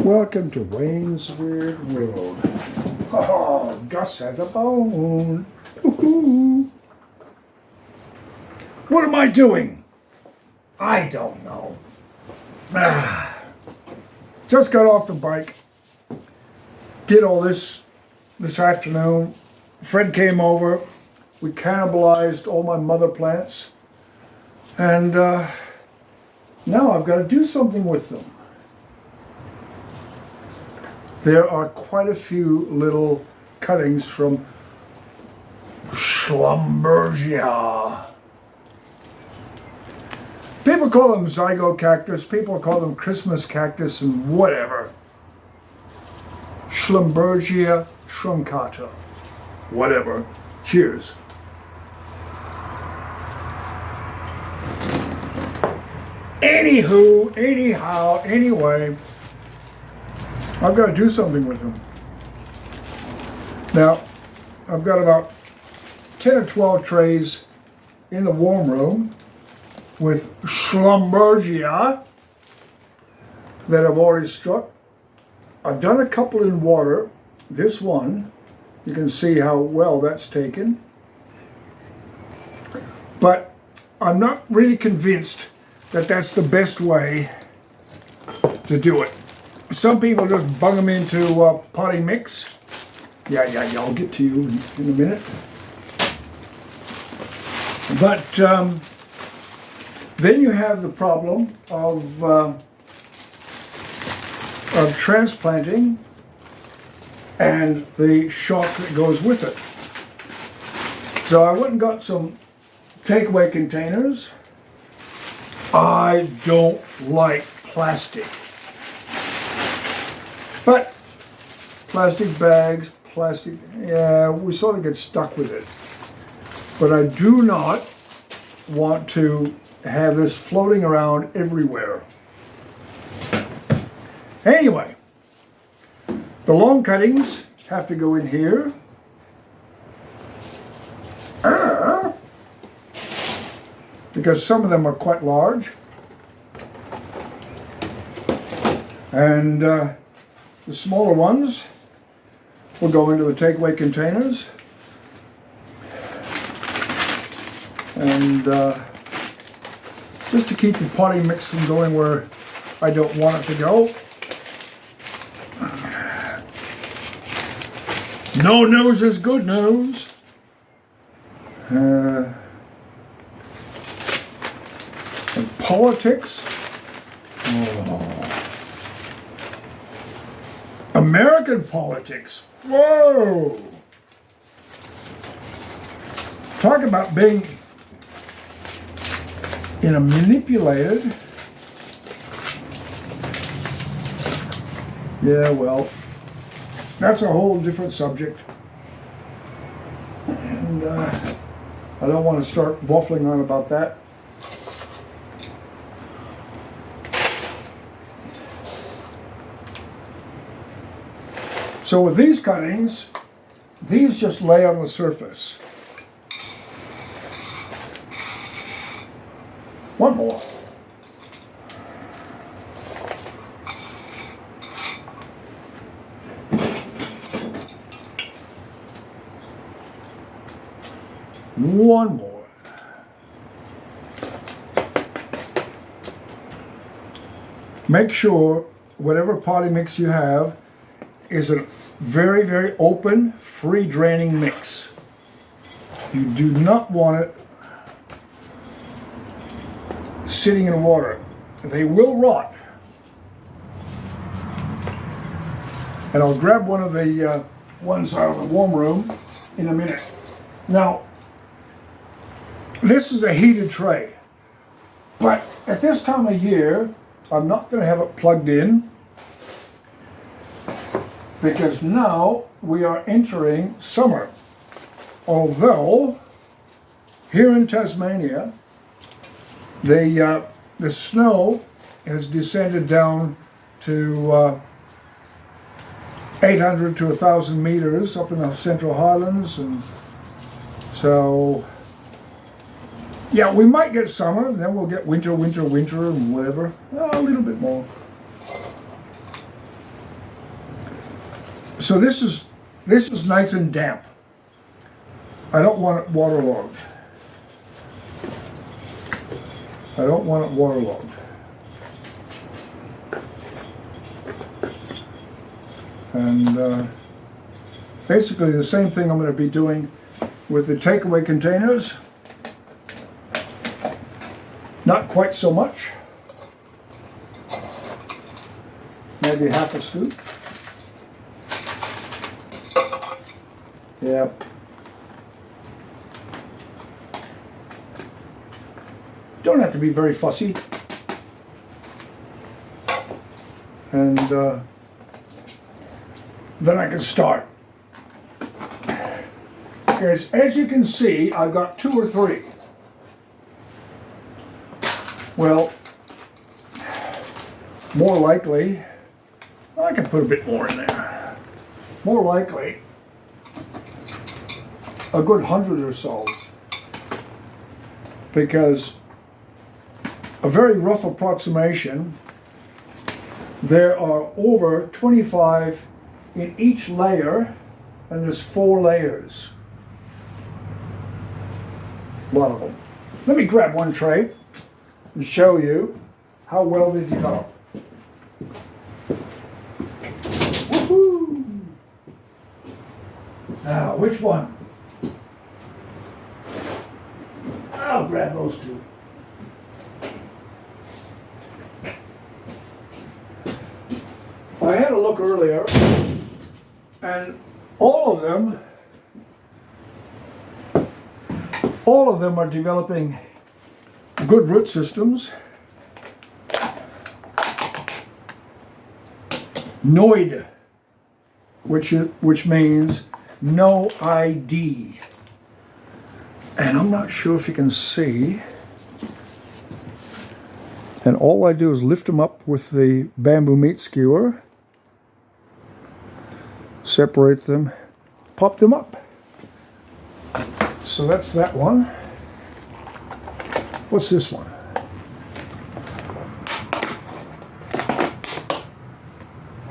Welcome to Wayne's Weird World. Oh, Gus has a bone. Woo-hoo. What am I doing? I don't know. Just got off the bike. Did all this afternoon. Fred came over. We cannibalized all my mother plants. And now I've got to do something with them. There are quite a few little cuttings from Schlumbergera. People call them Zygo cactus, people call them Christmas cactus and whatever. Schlumbergera truncata. Whatever. Cheers. Anyway, I've got to do something with them. Now, I've got about 10 or 12 trays in the warm room with Schlumbergera that I've already struck. I've done a couple in water. This one, you can see how well that's taken. But I'm not really convinced that that's the best way to do it. Some people just bung them into potting mix. Yeah, I'll get to you in a minute. But then you have the problem of transplanting and the shock that goes with it. So I went and got some takeaway containers. I don't like plastic. But plastic bags, yeah, we sort of get stuck with it. But I do not want to have this floating around everywhere. Anyway, the long cuttings have to go in here. Because some of them are quite large. And the smaller ones will go into the takeaway containers. And just to keep the potting mix from going where I don't want it to go. No news is good news. And politics. Oh. American politics. Whoa! Talk about being manipulated. Yeah, well, that's a whole different subject. And I don't want to start waffling on about that. So with these cuttings, these just lay on the surface. One more. One more. Make sure whatever potting mix you have is a very, very open, free draining mix. You do not want it sitting in water. They will rot. And I'll grab one of the ones out of the warm room in a minute. Now, this is a heated tray, but at this time of year, I'm not going to have it plugged in because now we are entering summer. Although, here in Tasmania, the snow has descended down to 800 to 1,000 meters up in the Central Highlands, and so yeah, we might get summer, then we'll get winter, and whatever. Oh, a little bit more. So this is nice and damp. I don't want it waterlogged. I don't want it waterlogged. And basically the same thing I'm going to be doing with the takeaway containers. Not quite so much. Maybe half a scoop. Yeah. Don't have to be very fussy. And then I can start. Because as you can see, I've got 2 or 3. Well, more likely, I can put a bit more in there. More likely, a good 100 or so. Because a very rough approximation, there are over 25 in each layer, and there's 4 layers. A lot of them. Let me grab one tray and show you how well they develop. Woohoo! Now, which one? I'll grab those 2. I had a look earlier, and all of them are developing good root systems. Noid, which means no ID. And I'm not sure if you can see. And all I do is lift them up with the bamboo meat skewer, separate them, pop them up. So that's that one. What's this one?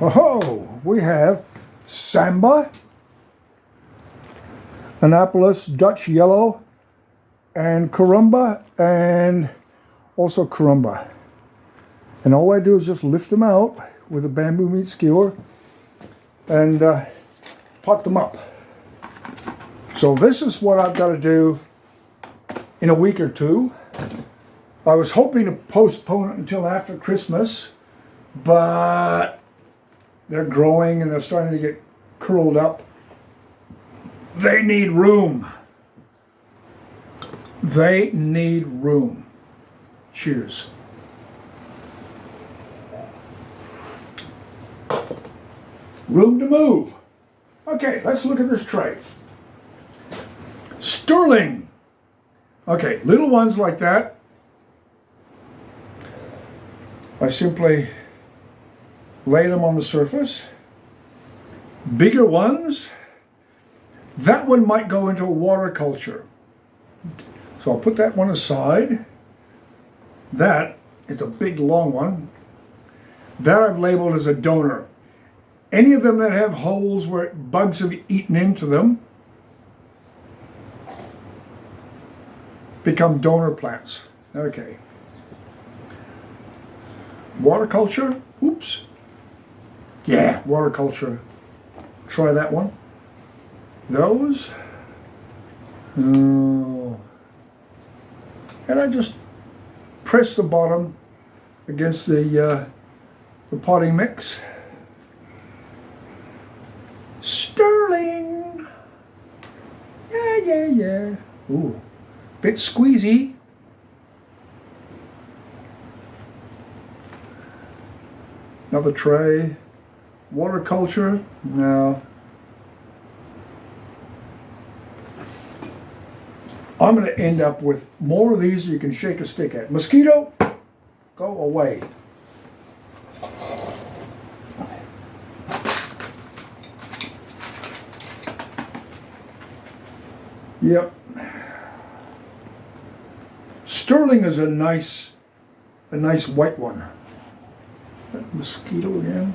Oh, we have Samba, Annapolis, Dutch Yellow, and Carumba, and also Carumba. And all I do is just lift them out with a bamboo meat skewer and pot them up. So this is what I've got to do in a week or 2. I was hoping to postpone it until after Christmas, but they're growing and they're starting to get curled up. They need room. They need room. Cheers. Room to move. Okay, let's look at this tray. Sterling. Okay, little ones like that, I simply lay them on the surface. Bigger ones, that one might go into a water culture. So I'll put that one aside. That is a big long one. That I've labeled as a donor. Any of them that have holes where bugs have eaten into them become donor plants. Okay. Water culture. Oops. Yeah, water culture. Try that one. Those. Oh. And I just press the bottom against the potting mix. Sterling. Yeah. Ooh, bit squeezy. Another tray. Water culture. Now, I'm going to end up with more of these you can shake a stick at. Mosquito, go away. Yep. Sterling is a nice white one. That mosquito again.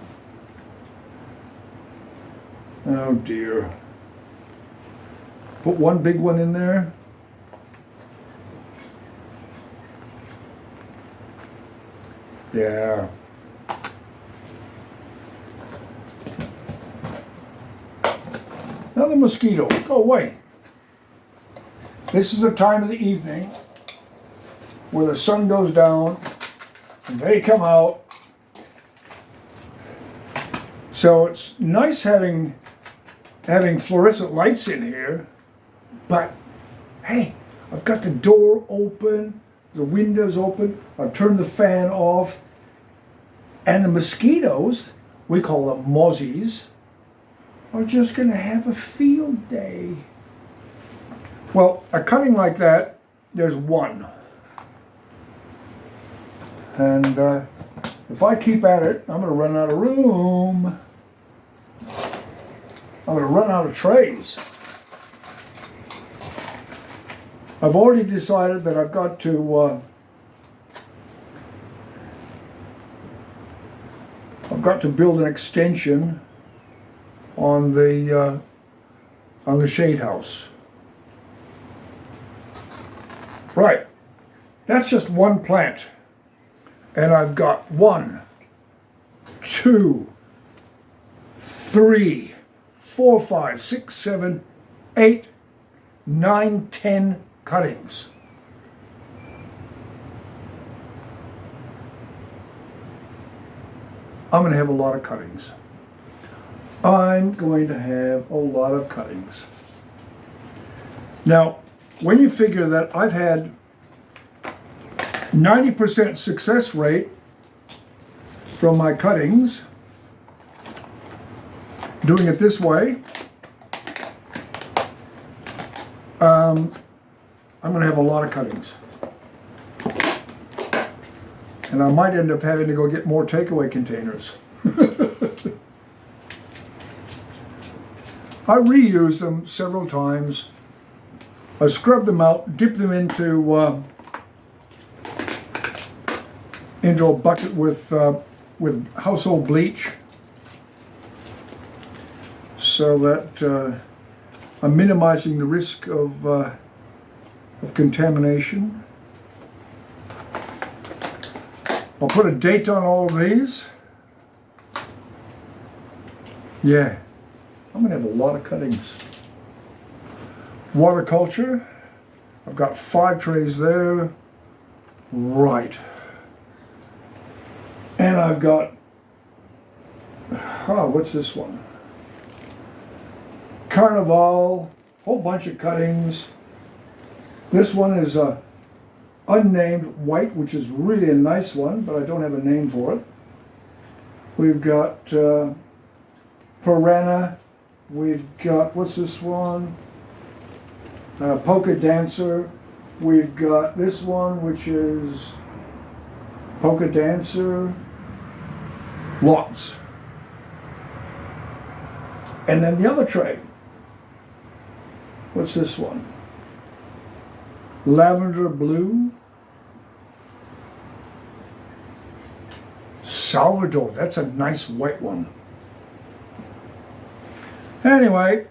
Oh dear. Put one big one in there. Yeah. Another mosquito. Go away. This is the time of the evening where the sun goes down and they come out. So it's nice having fluorescent lights in here, but hey, I've got the door open, the windows open, I've turned the fan off, and the mosquitoes, we call them mozzies, are just going to have a field day. Well, a cutting like that, there's one. And if I keep at it, I'm going to run out of room. I'm going to run out of trays. I've already decided that I've got to build an extension on the shade house. Right, that's just one plant, and I've got 1, 2, 3, 4, 5, 6, 7, 8, 9, 10 cuttings. I'm going to have a lot of cuttings. I'm going to have a lot of cuttings. Now, when you figure that I've had 90% success rate from my cuttings, doing it this way, I'm going to have a lot of cuttings. And I might end up having to go get more takeaway containers. I reuse them several times. I scrub them out, dip them into a bucket with household bleach, so that I'm minimizing the risk of contamination. I'll put a date on all of these. Yeah, I'm going to have a lot of cuttings. Waterculture, I've got 5 trays there. Right. And I've got, what's this one? Carnival, whole bunch of cuttings. This one is a unnamed white, which is really a nice one, but I don't have a name for it. We've got Piranha. We've got, what's this one? Polka Dancer. We've got this one, which is Polka Dancer. Lots. And then the other tray. What's this one? Lavender Blue. Salvador. That's a nice white one. Anyway,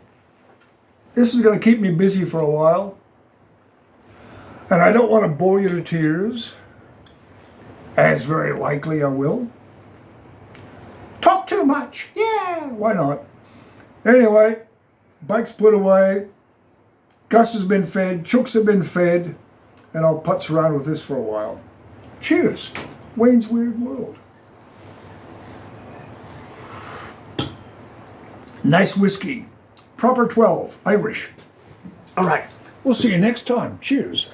this is going to keep me busy for a while. And I don't want to bore you to tears, as very likely I will. Talk too much. Yeah, why not? Anyway, bike's put away. Gus has been fed. Chooks have been fed. And I'll putz around with this for a while. Cheers. Wayne's Weird World. Nice whiskey. Proper 12, Irish. All right, we'll see you next time. Cheers.